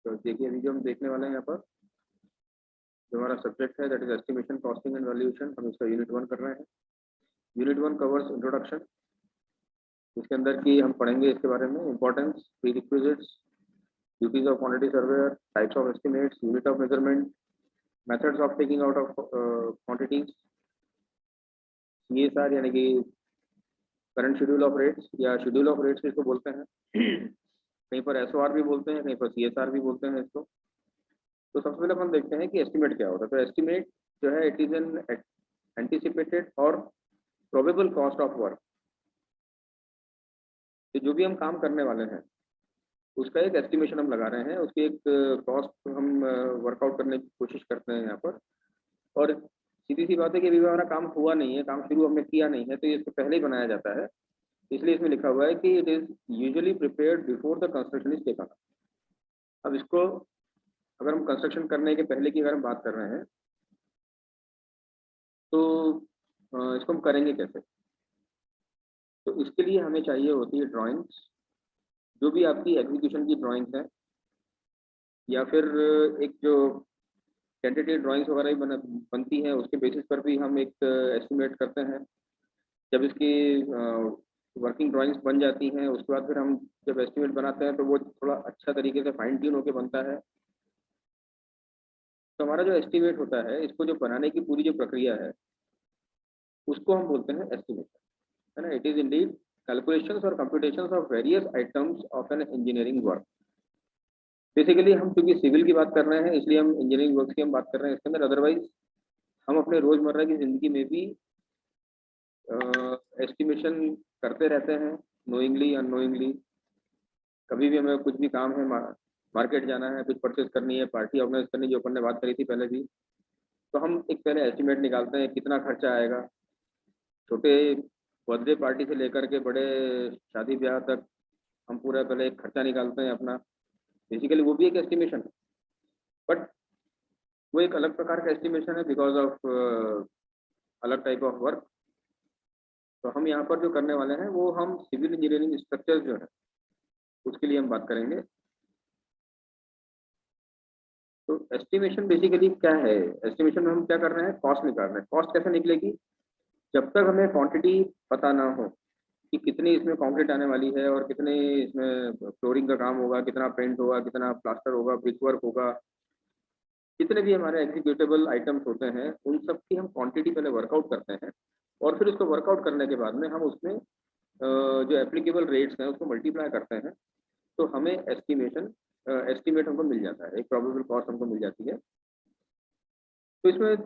तो देखिए अभी जो हम देखने वाले हैं यहाँ पर जो हमारा सब्जेक्ट है that is estimation costing and valuation, हम इसका यूनिट 1 कर रहे हैं। यूनिट 1 कवर्स इंट्रोडक्शन, इसके अंदर की हम पढ़ेंगे इसके बारे में importance, pre requisites, duties of quantity surveyor, types of estimates, unit of measurement, methods of taking out of quantities, CSR यानी कि करंट शेड्यूल ऑफ रेट्स या शेड्यूल ऑफ रेट्स इसको बोलते हैं। कहीं पर SOR भी बोलते हैं, कहीं पर CSR भी बोलते हैं इसको। तो सबसे पहले अपन देखते हैं कि एस्टिमेट क्या होता है। तो एस्टिमेट जो है इट इज एन एंटिसिपेटेड और प्रोबेबल कॉस्ट ऑफ वर्क। तो जो भी हम काम करने वाले हैं उसका एक एस्टिमेशन हम लगा रहे हैं, उसकी एक कॉस्ट हम वर्कआउट करने की कोशिश करते हैं यहाँ पर। और सीधी सी बात है कि अभी हमारा काम हुआ नहीं है, काम शुरू हमने किया नहीं है, तो ये इससे पहले ही बनाया जाता है। इसलिए इसमें लिखा हुआ है कि it is usually prepared before the construction is taken. अब इसको अगर हम कंस्ट्रक्शन करने के पहले की अगर हम बात कर रहे हैं तो इसको हम करेंगे कैसे। तो इसके लिए हमें चाहिए होती है ड्राइंग्स, जो भी आपकी एग्जीक्यूशन की ड्राइंग्स है या फिर एक जो टेंटेटिव ड्राइंग्स वगैरह भी बनती हैं, उसके बेसिस पर भी हम एक एस्टिमेट करते हैं। जब इसकी वर्किंग ड्राइंग्स बन जाती हैं उसके बाद फिर हम जब एस्टिमेट बनाते हैं तो वो थोड़ा अच्छा तरीके से फाइन ट्यून होकर बनता है। तो हमारा जो एस्टिमेट होता है, इसको जो बनाने की पूरी जो प्रक्रिया है उसको हम बोलते हैं एस्टिमेट, है ना। इट इज इंडीड कैलकुलेशंस और computations of various items of an engineering work. Basically हम क्योंकि सिविल की बात कर रहे हैं इसलिए हम इंजीनियरिंग वर्क की हम बात कर रहे हैं इसके अंदर। अदरवाइज हम अपने रोजमर्रा की जिंदगी में भी एस्टिमेशन करते रहते हैं, नोइंगली अननोइंगली। कभी भी हमें कुछ भी काम है, मार्केट जाना है, कुछ परचेज करनी है, पार्टी ऑर्गेनाइज करनी, जो अपन ने बात करी थी पहले भी, तो हम एक पहले एस्टिमेट निकालते हैं कितना खर्चा आएगा। छोटे बर्थडे पार्टी से लेकर के बड़े शादी ब्याह तक हम पूरा पहले एक खर्चा निकालते हैं अपना। बेसिकली वो भी एक एस्टिमेशन है, बट वो एक अलग प्रकार का एस्टिमेशन है बिकॉज ऑफ अलग टाइप ऑफ वर्क। तो हम यहाँ पर जो करने वाले हैं वो हम सिविल इंजीनियरिंग स्ट्रक्चर जो है उसके लिए हम बात करेंगे। तो एस्टिमेशन बेसिकली क्या है, एस्टिमेशन में हम क्या कर रहे हैं, कॉस्ट निकाल रहे हैं। कॉस्ट कैसे निकलेगी, जब तक हमें क्वांटिटी पता ना हो कि कितनी इसमें कंक्रीट आने वाली है और कितने इसमें फ्लोरिंग का काम होगा, कितना पेंट होगा, कितना प्लास्टर होगा, ब्रिक वर्क होगा, जितने भी हमारे एग्जीक्यूटेबल आइटम्स होते हैं उन सब की हम क्वांटिटी पहले वर्कआउट करते हैं। और फिर उसको वर्कआउट करने के बाद में हम उसमें जो एप्लीकेबल रेट्स हैं उसको मल्टीप्लाई करते हैं, तो हमें एस्टिमेट हमको मिल जाता है, एक प्रोबेबल कॉस्ट हमको मिल जाती है। तो इसमें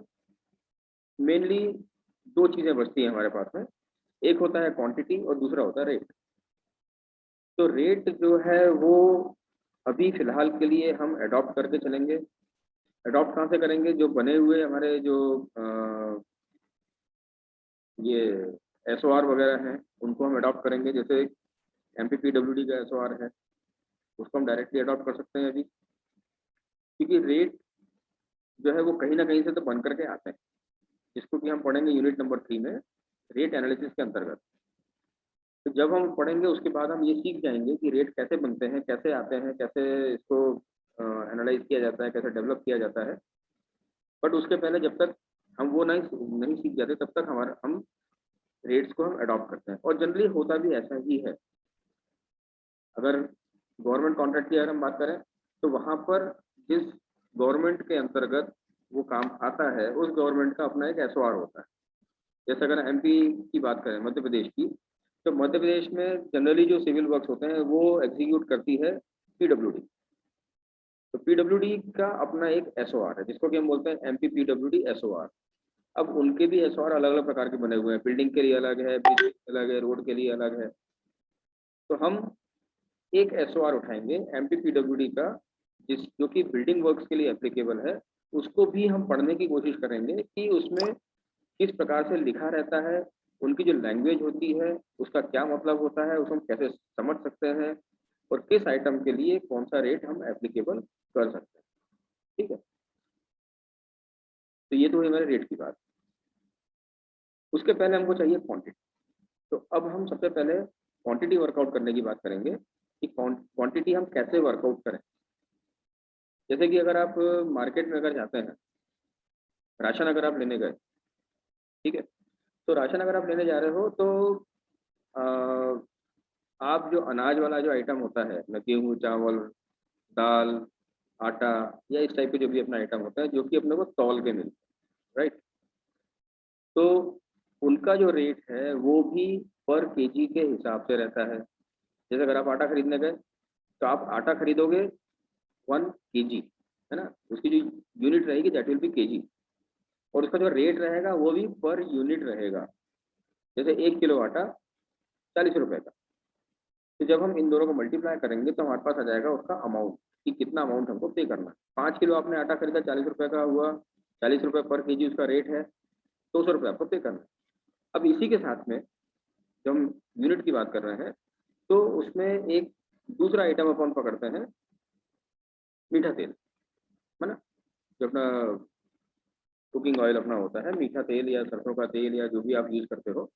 मेनली दो चीज़ें बचती हैं हमारे पास में, एक होता है क्वांटिटी और दूसरा होता है रेट। तो रेट जो है वो अभी फिलहाल के लिए हम अडॉप्ट करके चलेंगे। अडॉप्ट कहाँ से करेंगे, जो बने हुए हमारे जो ये SOR वगैरह हैं उनको हम अडॉप्ट करेंगे। जैसे MPPWD का SOR है उसको हम डायरेक्टली अडॉप्ट कर सकते हैं अभी, क्योंकि रेट जो है वो कहीं ना कहीं से तो बन करके आते हैं, जिसको कि हम पढ़ेंगे यूनिट नंबर 3 में रेट एनालिसिस के अंतर्गत। तो जब हम पढ़ेंगे उसके बाद हम ये सीख जाएंगे कि रेट कैसे बनते हैं, कैसे आते हैं, कैसे इसको एनालाइज किया जाता है, कैसे डेवलप किया जाता है। बट उसके पहले जब तक हम वो नहीं सीख जाते तब तक हम रेट्स को हम अडॉप्ट करते हैं। और जनरली होता भी ऐसा ही है। अगर गवर्नमेंट कॉन्ट्रैक्ट की अगर हम बात करें तो वहाँ पर जिस गवर्नमेंट के अंतर्गत वो काम आता है उस गवर्नमेंट का अपना एक SOR होता है। जैसे अगर MP की बात करें, मध्य प्रदेश की, तो मध्य प्रदेश में जनरली जो सिविल वर्क्स होते हैं वो एग्जीक्यूट करती है PWD। तो PWD का अपना एक SOR है जिसको कि हम बोलते हैं MPPWD SOR। अब उनके भी SOR अलग अलग प्रकार के बने हुए हैं, बिल्डिंग के लिए अलग है, ब्रिज के लिए अलग है, रोड के लिए अलग है। तो हम एक SOR उठाएंगे MPPWD का जो कि बिल्डिंग वर्क्स के लिए एप्लीकेबल है, उसको भी हम पढ़ने की कोशिश करेंगे कि उसमें किस प्रकार से लिखा रहता है, उनकी जो लैंग्वेज होती है उसका क्या मतलब होता है, उसको हम कैसे समझ सकते हैं और किस आइटम के लिए कौन सा रेट हम एप्लीकेबल कर सकते हैं। ठीक है, तो ये तो है हमारे रेट की बात। उसके पहले हमको चाहिए क्वांटिटी। तो अब हम सबसे पहले क्वांटिटी वर्कआउट करने की बात करेंगे कि क्वांटिटी हम कैसे वर्कआउट करें। जैसे कि अगर आप मार्केट में अगर जाते हैं, राशन अगर आप लेने गए, ठीक है, तो राशन अगर आप लेने जा रहे हो तो अ, आप जो अनाज वाला जो आइटम होता है, न गेहूँ, चावल, दाल, आटा या इस टाइप के जो भी अपना आइटम होता है, जो कि अपने को तौल के मिलते हैं, राइट? तो उनका जो रेट है वो भी पर केजी के हिसाब से रहता है। जैसे अगर आप आटा खरीदने गए, तो आप आटा खरीदोगे 1 केजी, है ना? उसकी जो यूनिट रहेगी दैट विल बी केजी, और उसका जो रेट रहेगा वो भी पर यूनिट रहेगा। जैसे 1 किलो आटा 40 रुपए का। तो जब हम इन दोनों को मल्टीप्लाई करेंगे तो हमारे पास आ जाएगा उसका अमाउंट, कि कितना अमाउंट हमको पे करना है। 5 किलो आपने आटा खरीदा, 40 रुपए का हुआ, 40 रुपए पर केजी उसका रेट है, 200 रुपये आपको पे करना है। अब इसी के साथ में जब हम यूनिट की बात कर रहे हैं, तो उसमें एक दूसरा आइटम अपन पकड़ते हैं, मीठा तेल, है ना? जो अपना कुकिंग ऑयल अपना होता है, मीठा तेल या सरसों का तेल या जो भी आप यूज़ करते हो,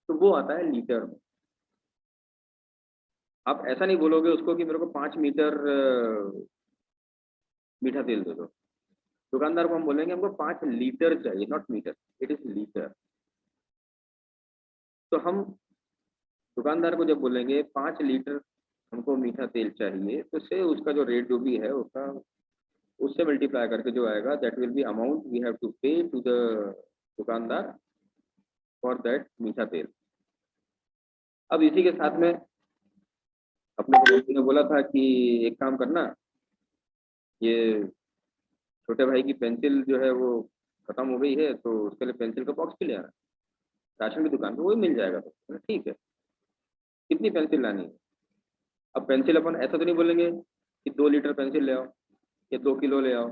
तो वो आता है लीटर में। आप ऐसा नहीं बोलोगे उसको कि मेरे को 5 मीटर मीठा तेल दे दो। दुकानदार को हम बोलेंगे हमको 5 लीटर चाहिए, not metre, it is litre. तो हम दुकानदार को जब बोलेंगे 5 लीटर हमको मीठा तेल चाहिए, तो उससे उसका जो रेट जो भी है उसका, उससे मल्टीप्लाई करके जो आएगा that will be amount we have to pay to the दुकानदार फॉर दैट मीठा तेल। अब इसी के साथ में अपने को मम्मी ने बोला था कि एक काम करना, ये छोटे भाई की पेंसिल जो है वो खत्म हो गई है, तो उसके लिए पेंसिल का बॉक्स भी ले आना, राशन की दुकान पे वही मिल जाएगा। तो मैंने, ठीक है, कितनी पेंसिल लानी है? अब पेंसिल अपन ऐसा तो नहीं बोलेंगे कि 2 लीटर पेंसिल ले आओ या 2 किलो ले आओ,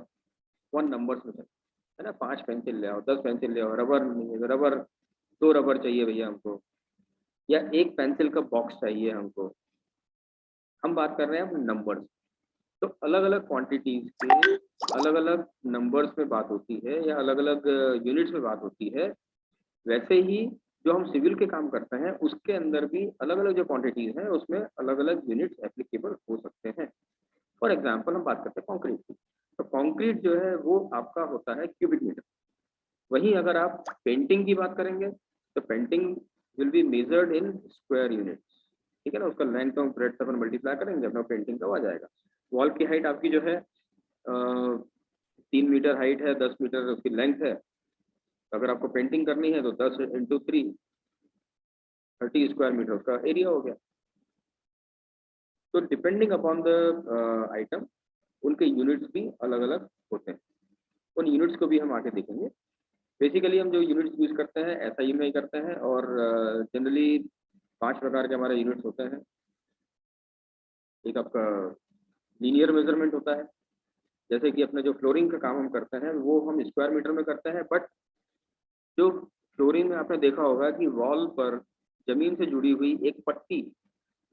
वन नंबर्स में, है ना? 5 पेंसिल ले आओ, 10 पेंसिल ले आओ, रबर नहीं है, रबर 2 रबर चाहिए भैया हमको, या एक पेंसिल का बॉक्स चाहिए हमको। हम बात कर रहे हैं अब नंबर्स। तो अलग अलग क्वांटिटीज के अलग अलग नंबर्स में बात होती है या अलग अलग यूनिट्स में बात होती है। वैसे ही जो हम सिविल के काम करते हैं उसके अंदर भी अलग अलग जो क्वांटिटीज हैं उसमें अलग अलग यूनिट्स एप्लीकेबल हो सकते हैं। फॉर एग्जाम्पल हम बात करते हैं कंक्रीट की, तो कंक्रीट जो है वो आपका होता है क्यूबिक मीटर। वहीं अगर आप पेंटिंग की बात करेंगे तो painting will be measured in square units, ठीक है ना? उसका लेंथ और ब्रेड्थ अपन मल्टीप्लाई करेंगे, अपना पेंटिंग का आ जाएगा। वॉल की हाइट आपकी जो है 3 मीटर हाइट है, 10 मीटर उसकी लेंथ है। अगर आपको पेंटिंग करनी है तो 10 × 3 30 स्क्वायर मीटर उसका एरिया हो गया। तो डिपेंडिंग अपॉन द आइटम उनके यूनिट्स भी अलग अलग होते हैं। उन यूनिट्स को भी हम आगे देखेंगे। बेसिकली हम जो यूनिट्स यूज करते हैं एसआई में ही करते हैं, और जनरली 5 प्रकार के हमारे यूनिट्स होते हैं। एक आपका लीनियर मेजरमेंट होता है, जैसे कि अपने जो फ्लोरिंग का काम हम करते हैं वो हम स्क्वायर मीटर में करते हैं, बट जो फ्लोरिंग में आपने देखा होगा कि वॉल पर जमीन से जुड़ी हुई एक पट्टी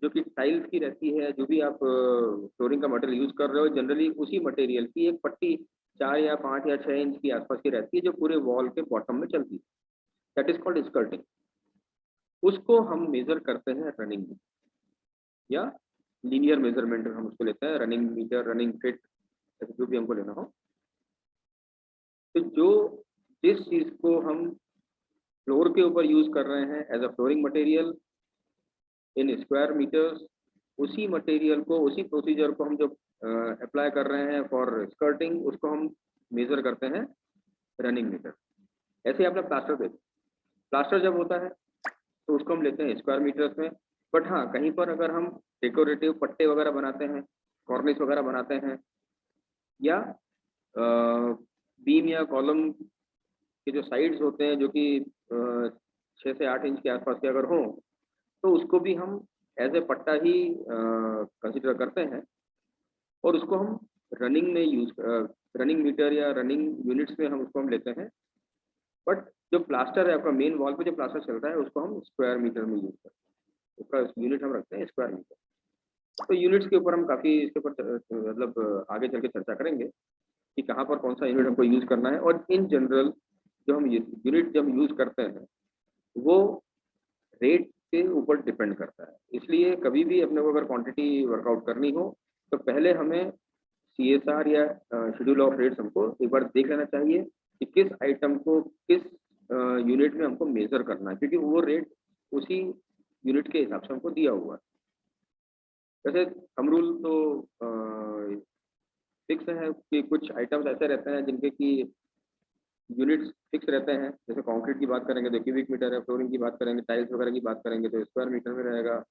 जो कि टाइल्स की रहती है, जो भी आप फ्लोरिंग का मटेरियल यूज कर रहे हो जनरली उसी मटेरियल की एक पट्टी 4 या 5 या 6 इंच की आसपास की रहती है, जो पूरे वॉल के बॉटम में चलती है, दैट इज कॉल्ड स्कर्टिंग। उसको हम मेजर करते हैं रनिंग में, या लीनियर मेजरमेंट हम उसको लेते हैं, रनिंग मीटर, रनिंग फिट, जो भी हमको लेना हो। तो जो जिस चीज को हम फ्लोर के ऊपर यूज कर रहे हैं as a flooring material in square metres, उसी मटेरियल को, उसी प्रोसीजर को हम जो अप्लाई कर रहे हैं फॉर स्कर्टिंग, उसको हम मेजर करते हैं रनिंग मीटर। ऐसे ही आपने प्लास्टर देखा, प्लास्टर जब होता है तो उसको हम लेते हैं स्क्वायर मीटर्स में। बट हाँ, कहीं पर अगर हम डेकोरेटिव पट्टे वगैरह बनाते हैं, कॉर्निस वगैरह बनाते हैं, या बीम या कॉलम के जो साइड्स होते हैं जो कि 6 से 8 इंच के आसपास के अगर हों, तो उसको भी हम एज ए पट्टा ही कंसिडर करते हैं, और उसको हम रनिंग में यूज, रनिंग मीटर या रनिंग यूनिट्स में हम उसको हम लेते हैं। बट जो प्लास्टर है आपका मेन वॉल पे जो प्लास्टर चल रहा है उसको हम स्क्वायर मीटर में यूज करते हैं, उसका यूनिट हम रखते हैं स्क्वायर मीटर। तो यूनिट्स के ऊपर हम काफ़ी इसके ऊपर मतलब आगे चल के चर्चा करेंगे कि कहाँ पर कौन सा यूनिट हमको यूज करना है। और इन जनरल जो हम यूनिट जब यूज करते हैं वो रेट के ऊपर डिपेंड करता है। इसलिए कभी भी अपने को अगर क्वांटिटी वर्कआउट करनी हो तो पहले हमें CSR या शेड्यूल ऑफ रेट्स हमको एक बार देख लेना चाहिए कि किस आइटम को किस यूनिट में हमको मेजर करना है, क्योंकि वो रेट उसी यूनिट के हिसाब से हमको दिया हुआ है। वैसे हम रूल तो फिक्स है कि कुछ आइटम्स ऐसे रहते हैं जिनके की यूनिट्स फिक्स रहते हैं। जैसे कंक्रीट की बात करेंगे तो क्यूबिक मीटर है, फ्लोरिंग की बात करेंगे, टाइल्स वगैरह की बात करेंगे तो स्क्वायर मीटर में रहेगा।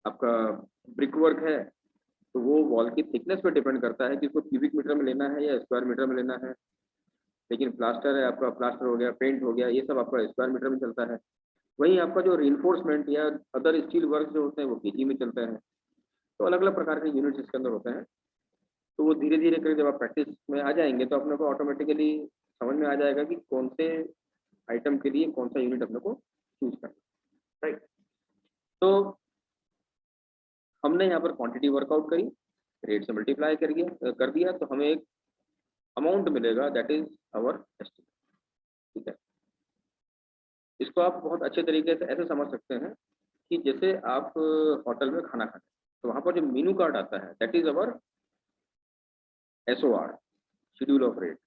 आपका ब्रिक वर्क है तो वो वॉल की थिकनेस पर डिपेंड करता है कि उसको क्यूबिक मीटर में लेना है या स्क्वायर मीटर में लेना है। लेकिन प्लास्टर है आपका, प्लास्टर हो गया, पेंट हो गया, ये सब आपका स्क्वायर मीटर में चलता है। वहीं आपका जो रीइंफोर्समेंट या अदर स्टील वर्क जो होते हैं वो केजी में चलते हैं। तो अलग अलग प्रकार के यूनिट्स इसके अंदर होते हैं। तो वो धीरे धीरे करके जब आप प्रैक्टिस में आ जाएंगे तो अपने को ऑटोमेटिकली समझ में आ जाएगा कि कौन से आइटम के लिए कौन सा यूनिट अपने को चूज करना है, राइट। तो हमने यहाँ पर क्वांटिटी वर्कआउट करी, रेट से मल्टीप्लाई कर दिया तो हमें एक अमाउंट मिलेगा, दैट इज आवर एस्टिमेट। ठीक है, इसको आप बहुत अच्छे तरीके से ऐसे समझ सकते हैं कि जैसे आप होटल में खाना खाते हैं तो वहाँ पर जो मेनू कार्ड आता है that is our SOR, schedule of rate.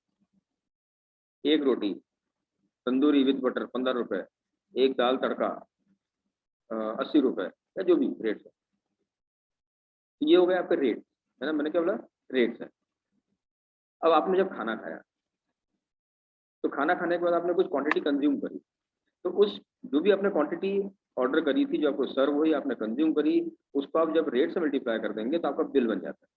एक रोटी तंदूरी विद बटर 15 रुपए, एक दाल तड़का 80 रुपए, या जो भी रेट्स है। ये हो गए आपके रेट, है ना, मैंने क्या बोला, रेट्स है। अब आपने जब खाना खाया तो खाना खाने के बाद आपने कुछ क्वांटिटी कंज्यूम करी, तो उस जो भी आपने क्वांटिटी ऑर्डर करी थी जो आपको सर्व हुई, आपने कंज्यूम करी, उसको आप जब रेट से मल्टीप्लाई कर देंगे तो आपका बिल बन जाता है।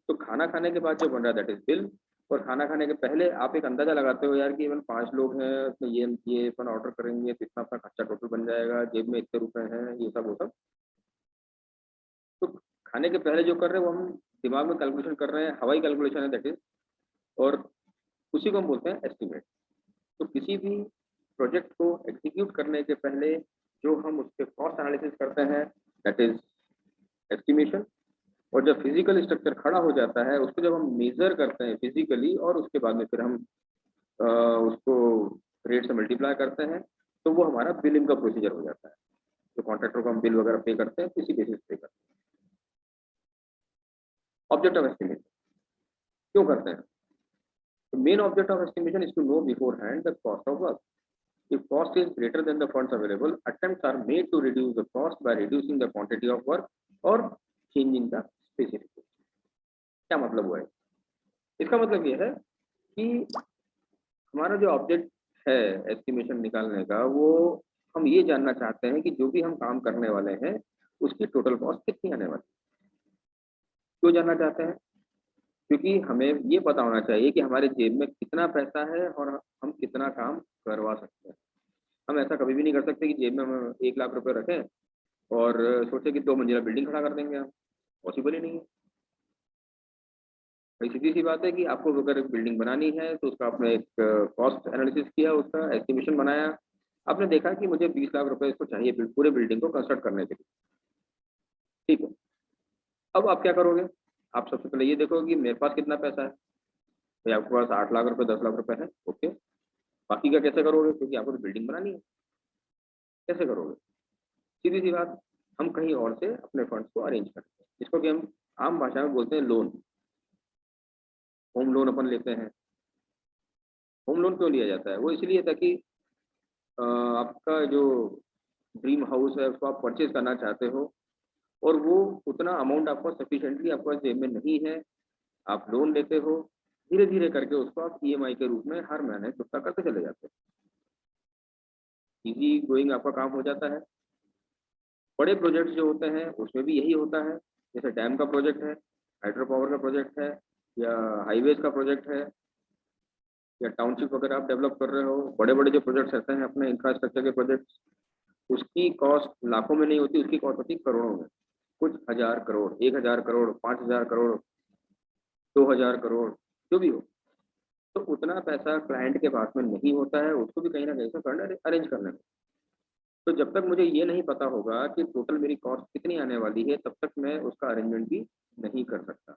तो खाना खाने के बाद जो बन रहा है दैट इज बिल। और खाना खाने के पहले आप एक अंदाजा लगाते हो यार कि इवन 5 लोग हैं, उसमें ये अपन ऑर्डर करेंगे तो इतना अपना खर्चा टोटल बन जाएगा, जेब में इतने रुपए हैं, ये सब वो सब। तो खाने के पहले जो कर रहे हैं वो हम दिमाग में कैलकुलेशन कर रहे हैं, हवाई कैलकुलेशन है दैट इज, और उसी को हम बोलते हैं एस्टिमेट। तो किसी भी प्रोजेक्ट को एग्जीक्यूट करने के पहले जो हम उसके कॉस्ट एनालिसिस करते हैं दैट इज एस्टिमेशन। और जब फिजिकल स्ट्रक्चर खड़ा हो जाता है उसको जब हम मेजर करते हैं फिजिकली और उसके बाद में फिर हम उसको रेट से मल्टीप्लाई करते हैं तो वो हमारा बिलिंग का प्रोसीजर हो जाता है। तो कॉन्ट्रैक्टर को हम बिल वगैरह पे करते हैं, किसी बेसिस पे करते हैं। ऑब्जेक्ट ऑफ एस्टिमेशन क्यों करते हैं? The main object of estimation is to know beforehand the cost of work. If cost is greater than the funds available, attempts are made to reduce the cost by reducing the quantity of work or changing the specification. क्या मतलब हुआ है? इसका मतलब ये है कि हमारा जो ऑब्जेक्ट है एस्टिमेशन निकालने का, वो हम ये जानना चाहते हैं कि जो भी हम काम करने वाले हैं उसकी टोटल कॉस्ट कितनी आने वाली है। क्यों जानना चाहते हैं? क्योंकि हमें ये पता होना चाहिए कि हमारे जेब में कितना पैसा है और हम कितना काम करवा सकते हैं। हम ऐसा कभी भी नहीं कर सकते कि जेब में हम 1 लाख रुपए रखें और सोचे कि 2 मंजिला बिल्डिंग खड़ा कर देंगे हम, पॉसिबल ही नहीं है। भाई सीधी सी बात है कि आपको अगर बिल्डिंग बनानी है तो उसका आपने एक कॉस्ट एनालिसिस किया, उसका एस्टिमेशन बनाया, आपने देखा कि मुझे 20 लाख रुपए इसको चाहिए पूरे बिल्डिंग को कंस्ट्रक्ट करने के लिए। ठीक है, अब आप क्या करोगे? आप सबसे पहले ये देखोगे कि मेरे पास कितना पैसा है। भाई आपके पास 8 लाख रुपए 10 लाख रुपए है, ओके। बाकी का कैसे करोगे? क्योंकि आपको तो बिल्डिंग बनानी है, कैसे करोगे? सीधी सी बात, हम कहीं और से अपने फंड्स को अरेंज करते हैं, जिसको कि हम आम भाषा में बोलते हैं लोन। होम लोन अपन लेते हैं। होम लोन क्यों लिया जाता है? वो इसलिए ताकि आपका जो ड्रीम हाउस है उसको आप परचेज करना चाहते हो और वो उतना अमाउंट आपको सफिशिएंटली आपके पास जेब में नहीं है, आप लोन लेते हो, धीरे धीरे करके उसको आप EMI के रूप में हर महीने चुकता करते चले जाते हैं। इजी गोइंग आपका काम हो जाता है। बड़े प्रोजेक्ट्स जो होते हैं उसमें भी यही होता है, जैसे डैम का प्रोजेक्ट है, हाइड्रो पावर का प्रोजेक्ट है, या हाईवेज का प्रोजेक्ट है, या टाउनशिप वगैरह आप डेवलप कर रहे हो। बड़े बड़े जो प्रोजेक्ट्स रहते हैं अपने इंफ्रास्ट्रक्चर के प्रोजेक्ट्स, उसकी कॉस्ट लाखों में नहीं होती, उसकी कॉस्ट होती करोड़ों में। कुछ 1000 करोड़, 1000 करोड़, 5000 करोड़, 2000 करोड़, जो भी हो। तो उतना पैसा क्लाइंट के पास में नहीं होता है, उसको भी कहीं ना कहीं से फंड अरेंज करने में। तो जब तक मुझे ये नहीं पता होगा कि टोटल मेरी कॉस्ट कितनी आने वाली है, तब तक मैं उसका अरेंजमेंट भी नहीं कर सकता।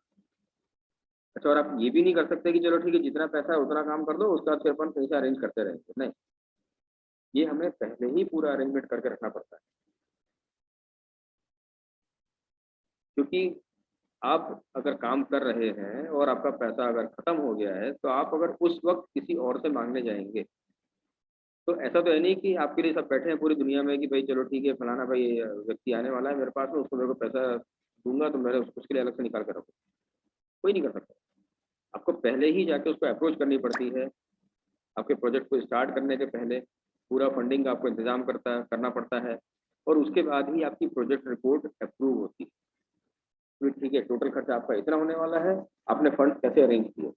अच्छा, और आप ये भी नहीं कर सकते कि चलो ठीक है जितना पैसा है उतना काम कर दो, उसके बाद फिर अपन कहीं से अरेंज करते रहेंगे, नहीं। ये हमें पहले ही पूरा अरेंजमेंट करके रखना पड़ता है, क्योंकि आप अगर काम कर रहे हैं और आपका पैसा अगर खत्म हो गया है, तो आप अगर उस वक्त किसी और से मांगने जाएंगे, तो ऐसा तो है नहीं कि आपके लिए सब बैठे हैं पूरी दुनिया में कि भाई चलो ठीक है, फलाना भाई व्यक्ति आने वाला है मेरे पास में, उसको मेरे को पैसा दूंगा तो मेरे उसके लिए अलग से निकाल कर रखो। कोई नहीं कर सकता। आपको पहले ही जाके उसको अप्रोच करनी पड़ती है। आपके प्रोजेक्ट को स्टार्ट करने के पहले पूरा फंडिंग आपको इंतजाम करना पड़ता है, और उसके बाद ही आपकी प्रोजेक्ट रिपोर्ट अप्रूव होती है। तो ठीक है, टोटल खर्चा आपका इतना होने वाला है, आपने फंड कैसे अरेंज किए,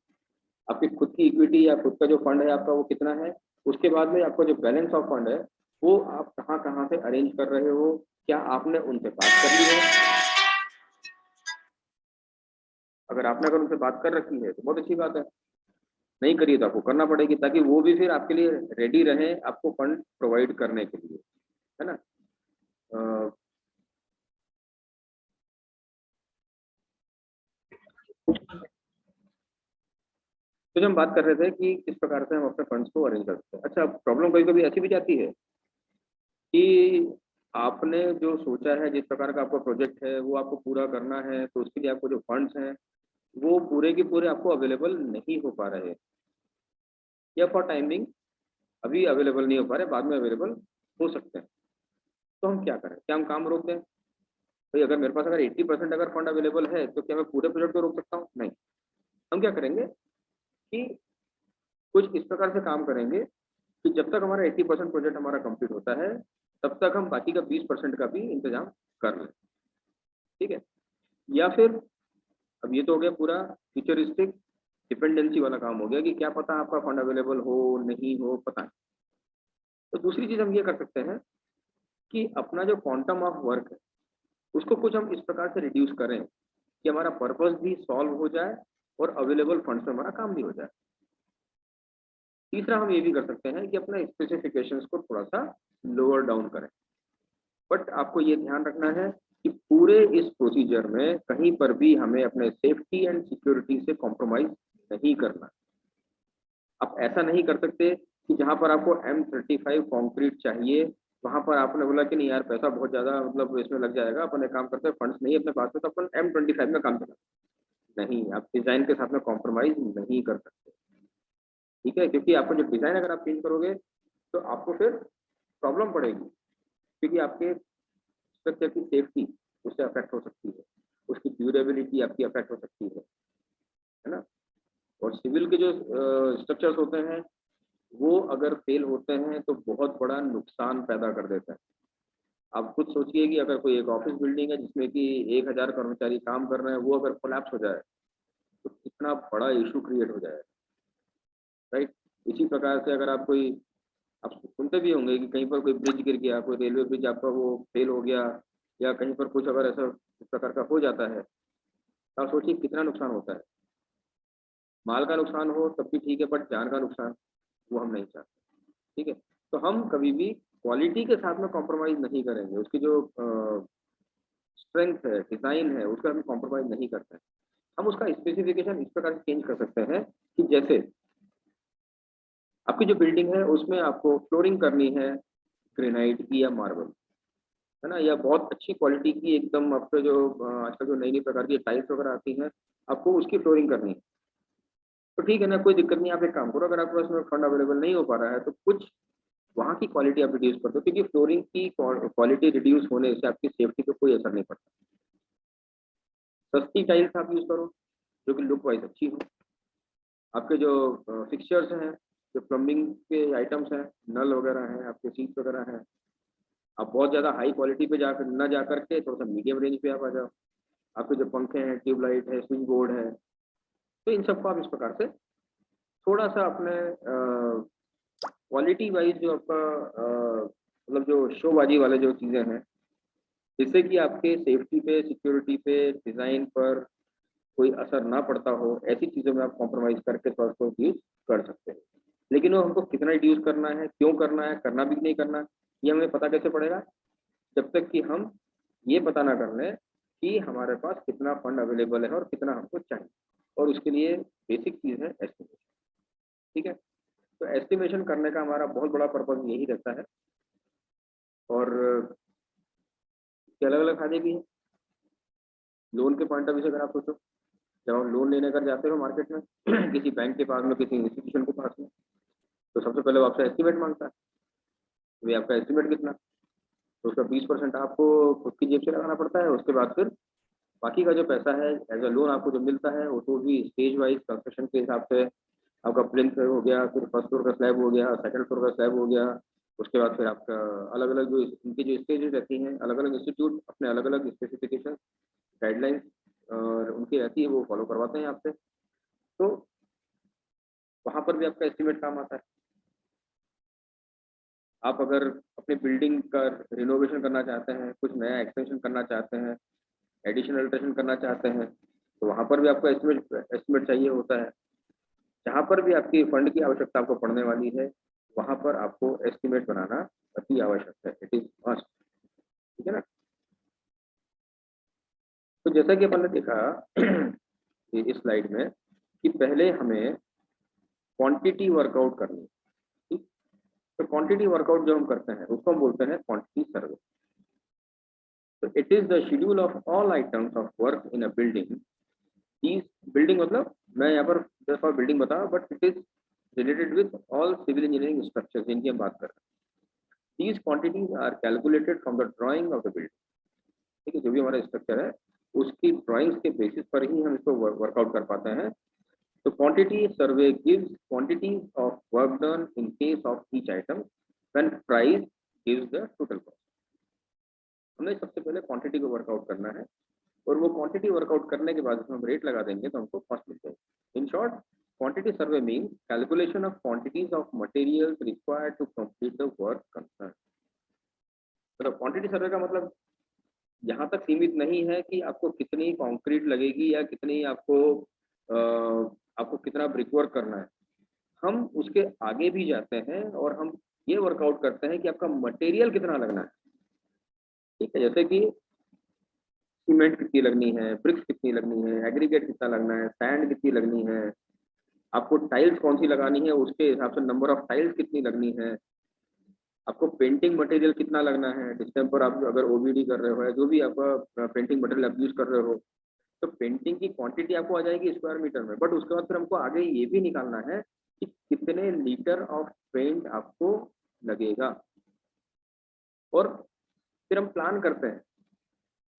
आपकी खुद की इक्विटी या खुद का जो फंड है आपका वो कितना है, उसके बाद में आपका जो बैलेंस ऑफ फंड है वो आप कहाँ कहाँ से अरेंज कर रहे हो, क्या आपने उनसे बात कर ली है। अगर उनसे बात कर रखी है तो बहुत अच्छी बात है, नहीं करिए तो आपको करना पड़ेगी, ताकि वो भी फिर आपके लिए रेडी रहे आपको फंड प्रोवाइड करने के लिए, है ना। अ, तो जो हम बात कर रहे थे कि किस प्रकार से हम अपने फंड्स को अरेंज कर सकते हैं। अच्छा, प्रॉब्लम कभी कभी ऐसी भी जाती है कि आपने जो सोचा है, जिस प्रकार का आपका प्रोजेक्ट है वो आपको पूरा करना है, तो उसके लिए आपको जो फंड्स हैं वो पूरे के पूरे आपको अवेलेबल नहीं हो पा रहे, या फॉर टाइमिंग अभी अवेलेबल नहीं हो पा रहे, बाद में अवेलेबल हो सकते हैं। तो हम क्या करें, क्या हम काम रोक दें? भाई अगर मेरे पास अगर 80% अगर फंड अवेलेबल है तो क्या मैं पूरे प्रोजेक्ट को रोक सकता हूँ? नहीं। हम क्या करेंगे कि कुछ इस प्रकार से काम करेंगे कि जब तक हमारा 80% प्रोजेक्ट हमारा कंप्लीट होता है, तब तक हम बाकी का 20% का भी इंतजाम कर लें। ठीक है। या फिर अब ये तो हो गया पूरा फ्यूचरिस्टिक डिपेंडेंसी वाला काम हो गया कि क्या पता आपका फंड अवेलेबल हो नहीं हो, पता नहीं। तो दूसरी चीज हम ये कर सकते हैं कि अपना जो क्वांटम ऑफ वर्क है उसको कुछ हम इस प्रकार से रिड्यूस करें कि हमारा पर्पस भी सॉल्व हो जाए और अवेलेबल फंड्स में हमारा काम भी हो जाए। तीसरा हम ये भी कर सकते हैं कि अपना स्पेसिफिकेशंस को थोड़ा सा लोअर डाउन करें। बट आपको ये ध्यान रखना है कि पूरे इस प्रोसीजर में कहीं पर भी हमें अपने सेफ्टी एंड सिक्योरिटी से कॉम्प्रोमाइज नहीं करना। आप ऐसा नहीं कर सकते कि जहां पर आपको M35 कंक्रीट चाहिए, वहां पर आपने बोला कि नहीं यार पैसा बहुत ज्यादा मतलब इसमें लग जाएगा, अपन एक काम करते हैं, फंड्स नहीं है अपने पास में, तो अपन M25 में काम चला। नहीं, आप डिजाइन के साथ में कॉम्प्रोमाइज नहीं कर सकते। ठीक है, क्योंकि आपको जो डिजाइन अगर आप चेंज करोगे तो आपको फिर प्रॉब्लम पड़ेगी, क्योंकि आपके स्ट्रक्चर की सेफ्टी उससे अफेक्ट हो सकती है, उसकी ड्यूरेबिलिटी आपकी अफेक्ट हो सकती है ना। और सिविल के जो स्ट्रक्चर्स होते हैं वो अगर फेल होते हैं तो बहुत बड़ा नुकसान पैदा कर देते हैं। आप खुद सोचिए कि अगर कोई एक ऑफिस बिल्डिंग है जिसमें कि 1000 कर्मचारी काम कर रहे हैं, वो अगर कोलैप्स हो जाए तो कितना बड़ा इशू क्रिएट हो जाए, राइट। इसी प्रकार से अगर आप सुनते भी होंगे कि कहीं पर कोई ब्रिज गिर गया, कोई रेलवे ब्रिज आपका वो फेल हो गया, या कहीं पर कुछ अगर ऐसा इस प्रकार का हो जाता है, तो आप सोचिए कितना नुकसान होता है। माल का नुकसान हो तब भी ठीक है, बट जान का नुकसान वो हम नहीं चाहते। ठीक है। तो हम कभी भी क्वालिटी के साथ में कॉम्प्रोमाइज नहीं करेंगे, उसकी जो स्ट्रेंथ है, डिजाइन है, उसका हम कॉम्प्रोमाइज नहीं करते हैं। हम उसका स्पेसिफिकेशन इस प्रकार से चेंज कर सकते हैं कि जैसे आपकी जो बिल्डिंग है उसमें आपको फ्लोरिंग करनी है ग्रेनाइट की या मार्बल, है ना, या बहुत अच्छी क्वालिटी की एकदम आपके जो आजकल जो नई नई प्रकार की टाइल्स वगैरह आती हैं, आपको उसकी फ्लोरिंग करनी है, तो ठीक है ना, कोई दिक्कत नहीं। आप एक काम करो, अगर आपके पास में फंड अवेलेबल नहीं हो पा रहा है तो कुछ वहाँ की क्वालिटी आप रिड्यूस कर दो, क्योंकि फ्लोरिंग की क्वालिटी रिड्यूस होने से आपकी सेफ्टी पे कोई असर नहीं पड़ता। सस्ती टाइल्स आप यूज करो जो कि लुक वाइज अच्छी हो। आपके जो फिक्सचर्स हैं, जो प्लम्बिंग के आइटम्स हैं, नल वगैरह हैं, आपके सीट्स वगैरह हैं, आप बहुत ज़्यादा हाई क्वालिटी पे जाकर न जा करके थोड़ा सा मीडियम रेंज पे आप आ जाओ। आपके जो पंखे हैं, ट्यूबलाइट है, स्विच बोर्ड है, तो इन सबको आप इस प्रकार से थोड़ा सा अपने क्वालिटी वाइज जो आपका मतलब जो शोबाजी वाले जो चीज़ें हैं, जिससे कि आपके सेफ्टी पे, सिक्योरिटी पे, डिज़ाइन पर कोई असर ना पड़ता हो, ऐसी चीज़ों में आप कॉम्प्रोमाइज़ करके थोड़ा उसको रिड्यूस कर सकते हैं। लेकिन वो हमको कितना रिड्यूस करना है, क्यों करना है, करना भी नहीं करना, ये हमें पता कैसे पड़ेगा? जब तक कि हम ये पता ना कर लें कि हमारे पास कितना फंड अवेलेबल है और कितना हमको चाहिए, और उसके लिए बेसिक चीज़ है एस्टिमेशन। ठीक है। तो एस्टिमेशन करने का हमारा बहुत बड़ा पर्पज यही रहता है, और इसके अलग अलग फायदे भी हैं। लोन के पॉइंट ऑफ व्यू से अगर आप सोचो, जब आप लोन लेने कर जाते हो मार्केट में किसी बैंक के पास में, किसी इंस्टीट्यूशन के पास में, तो सबसे पहले वो आपसे एस्टिमेट मांगता है, तो ये आपका एस्टिमेट कितना, तो उसका 20% आपको खुद की जेब से लगाना पड़ता है। उसके बाद फिर बाकी का जो पैसा है एज अ लोन आपको जो मिलता है वो तो भी स्टेज वाइज कंस्ट्रक्शन के हिसाब से, आपका प्लिंथ हो गया, फिर फर्स्ट फ्लोर का स्लैब हो गया, सेकंड फ्लोर का स्लैब हो गया, उसके बाद फिर आपका अलग अलग जो इनकी जो स्टेजेस रहती हैं, अलग अलग इंस्टीट्यूट अपने अलग अलग स्पेसिफिकेशन गाइडलाइंस और उनकी रहती है, वो फॉलो करवाते हैं आपसे। तो वहाँ पर भी आपका एस्टिमेट काम आता है। आप अगर अपनी बिल्डिंग का रिनोवेशन करना चाहते हैं, कुछ नया एक्सटेंशन करना चाहते हैं, एडिशनल अल्ट्रेशन करना चाहते हैं, तो वहाँ पर भी आपको एस्टिमेट चाहिए होता है। जहाँ पर भी आपकी फंड की आवश्यकता आपको पड़ने वाली है, वहाँ पर आपको एस्टिमेट बनाना अति आवश्यक है, इट इज मस्ट। ठीक है ना। तो जैसा कि अपन ने देखा इस स्लाइड में कि पहले हमें क्वांटिटी वर्कआउट करनी है। ठीक, तो क्वांटिटी वर्कआउट जो हम करते हैं उसको हम बोलते हैं क्वांटिटी सर्वे। तो it is the schedule of all items of work in a building. इस बिल्डिंग मतलब मैं यहाँ पर जस्ट फॉर बिल्डिंग बता, but it is related with all civil engineering structures जिनकी हम बात कर रहे हैं। These quantities are calculated from the drawing of the building। ठीक है, जो भी हमारा स्ट्रक्चर है उसकी ड्राइंग्स के बेसिस पर ही हम इसको वर्कआउट कर पाते हैं। तो quantity survey gives quantities of work done in case of each item when price gives the total cost. हमें सबसे पहले क्वांटिटी को वर्कआउट करना है, और वो क्वांटिटी वर्कआउट करने के बाद हम रेट लगा देंगे तो हमको कॉस्ट मिल जाएगी। In short, quantity survey means calculation of quantities of materials required to complete the work concern. मतलब क्वांटिटी सर्वे का मतलब यहाँ तक सीमित नहीं है कि आपको कितनी कंक्रीट लगेगी या कितनी आपको कितना ब्रिक वर्क करना है। हम उसके आगे भी जाते हैं और हम ये वर्कआउट करते हैं कि आपका मटेरियल कितना लगना है। ठीक है, जैसे कि सीमेंट कितनी लगनी है, ब्रिक्स कितनी लगनी है, एग्रीगेट कितना लगना है, सैंड कितनी लगनी है, आपको टाइल्स कौन सी लगानी है उसके हिसाब से नंबर ऑफ टाइल्स कितनी लगनी है, आपको पेंटिंग मटेरियल कितना लगना है, डिस्टेम्पर आप अगर ओबीडी कर रहे हो या जो भी आपका पेंटिंग मटेरियल आप यूज कर रहे हो, तो पेंटिंग की क्वांटिटी आपको आ जाएगी स्क्वायर मीटर में। बट उसके बाद फिर हमको आगे ये भी निकालना है कि कितने लीटर ऑफ पेंट आपको लगेगा, और फिर हम प्लान करते हैं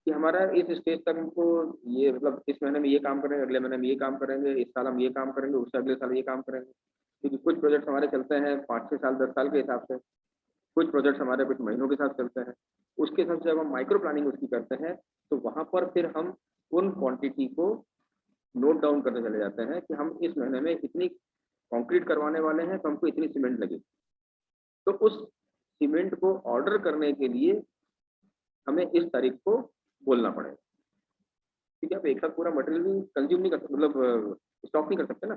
कि हमारा इस स्टेज तक हमको ये मतलब इस महीने में ये काम करेंगे, अगले महीने में ये काम करेंगे, इस साल हम ये काम करेंगे, उससे अगले साल ये काम करेंगे। क्योंकि कुछ प्रोजेक्ट हमारे चलते हैं 5-6 साल 10 साल के हिसाब से, कुछ प्रोजेक्ट्स हमारे कुछ महीनों के साथ चलते हैं। उसके हिसाब से जब हम माइक्रो प्लानिंग उसकी करते हैं तो वहाँ पर फिर हम उन क्वांटिटी को नोट डाउन करते चले जाते हैं कि हम इस महीने में इतनी कंक्रीट करवाने वाले हैं तो हमको इतनी सीमेंट लगेगी। तो उस सीमेंट को ऑर्डर करने के लिए हमें इस तारीख को बोलना पड़ेगा। ठीक है, आप एक साथ पूरा मटेरियल भी कंज्यूम नहीं कर सकते, मतलब स्टॉक नहीं कर सकते ना,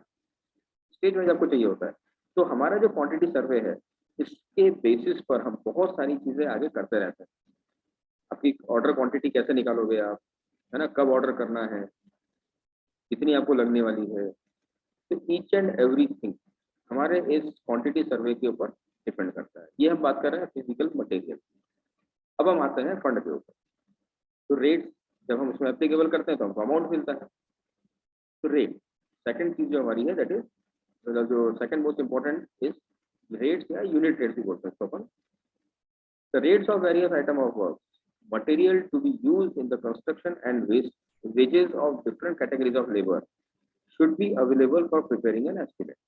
स्टेज वाइज आपको चाहिए होता है। तो हमारा जो क्वांटिटी सर्वे है इसके बेसिस पर हम बहुत सारी चीजें आगे करते रहते हैं। आपकी ऑर्डर क्वांटिटी कैसे निकालोगे आप, है ना, कब ऑर्डर करना है, कितनी आपको लगने वाली है, तो ईच एंड एवरीथिंग हमारे इस क्वांटिटी सर्वे के ऊपर डिपेंड करता है। ये हम बात कर रहे हैं फिजिकल मटेरियल। अब हम आते हैं फंड के ऊपर। तो रेट जब हम उसमें एप्लीकेबल करते हैं तो हमको अमाउंट मिलता है। तो रेट सेकंड चीज जो हमारी है, दैट इज मतलब जो second most important is rates या यूनिट रेट्स भी बोलते हैं इसको अपन। The rates of various item of work material to be used in the construction and wages of different categories of labor should be available for preparing an estimate.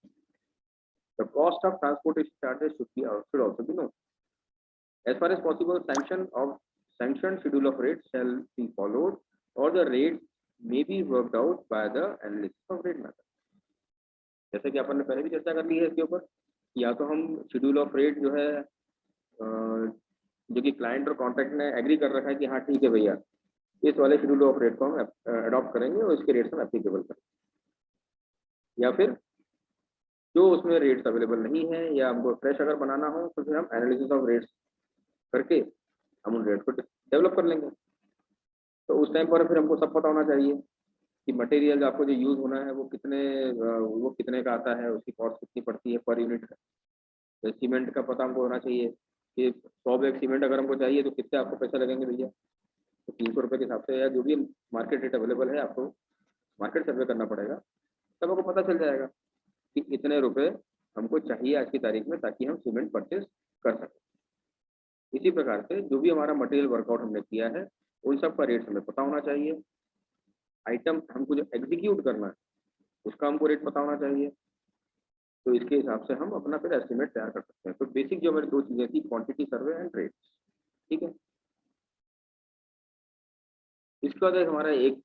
The cost of transportation charges should also be known. As far as possible, sanctioned schedule of rates shall be followed, or the rates may be worked out by the analysis of rate method. जैसे कि अपन ने पहले भी चर्चा कर ली है इसके ऊपर, या तो हम शेड्यूल ऑफ रेट जो है जो कि क्लाइंट और कॉन्ट्रैक्ट ने एग्री कर रखा है कि हाँ ठीक है भैया, इस वाले शेड्यूल ऑफ रेट को हम अडॉप्ट करेंगे और इसके रेट्स हम एप्लीकेबल करेंगे, या फिर जो उसमें रेट्स अवेलेबल नहीं है या हमको फ्रेश अगर बनाना हो तो फिर हम एनालिसिस ऑफ रेट्स करके हम उन रेट को डेवलप कर लेंगे। तो उस टाइम पर फिर हमको सब पता होना चाहिए कि मटेरियल आपको जो यूज़ होना है वो कितने का आता है, उसकी कॉस्ट कितनी पड़ती है पर यूनिट। तो सीमेंट का पता हमको होना चाहिए कि 100 बैग सीमेंट अगर हमको चाहिए तो कितने आपको पैसे लगेंगे भैया। तो 300 रुपये के हिसाब से या जो भी मार्केट रेट अवेलेबल है, आपको मार्केट सर्वे करना पड़ेगा, तब आपको पता चल जाएगा कि इतने रुपए हमको चाहिए आज की तारीख में, ताकि हम सीमेंट परचेज कर सकें। इसी प्रकार से जो भी हमारा मटेरियल वर्कआउट हमने किया है, उन सब का रेट हमें पता होना चाहिए। आइटम हमको जो एग्जीक्यूट करना है, उसका हमको रेट पता होना चाहिए। तो इसके हिसाब से हम अपना फिर एस्टिमेट तैयार कर सकते हैं। तो बेसिक जो हमारी दो चीजें थी, क्वांटिटी सर्वे एंड रेट। ठीक है। इसके बाद हमारा एक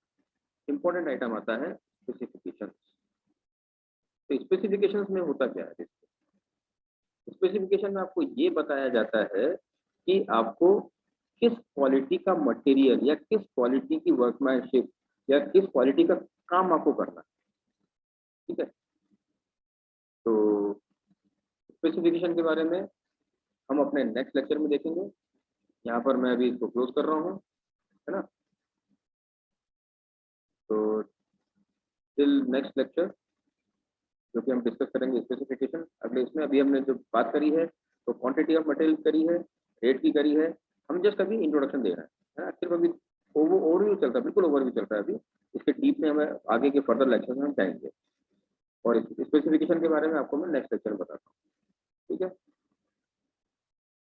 इम्पोर्टेंट आइटम आता है स्पेसिफिकेशन। तो स्पेसिफिकेशन में होता क्या है? स्पेसिफिकेशन में आपको ये बताया जाता है कि आपको किस क्वालिटी का मटेरियल या किस क्वालिटी की वर्कमैनशिप या किस क्वालिटी का काम आपको करना है। ठीक है। तो स्पेसिफिकेशन के बारे में हम अपने नेक्स्ट लेक्चर में देखेंगे। यहाँ पर मैं अभी इसको क्लोज कर रहा हूँ, है ना। तो टिल नेक्स्ट लेक्चर, जो कि हम डिस्कस करेंगे स्पेसिफिकेशन अगले इसमें। अभी हमने जो बात करी है, तो क्वांटिटी ऑफ मटेरियल करी है, रेट की करी है, हम जस्ट अभी इंट्रोडक्शन दे रहे हैं, है ना। सिर्फ अभी ओवरव्यू चलता है, बिल्कुल ओवरव्यू चलता है। अभी इसके डीप में हमें आगे के फर्दर लेक्चर में हम जाएंगे, और स्पेसिफिकेशन के बारे में आपको मैं नेक्स्ट लेक्चर में बताता हूँ। ठीक है।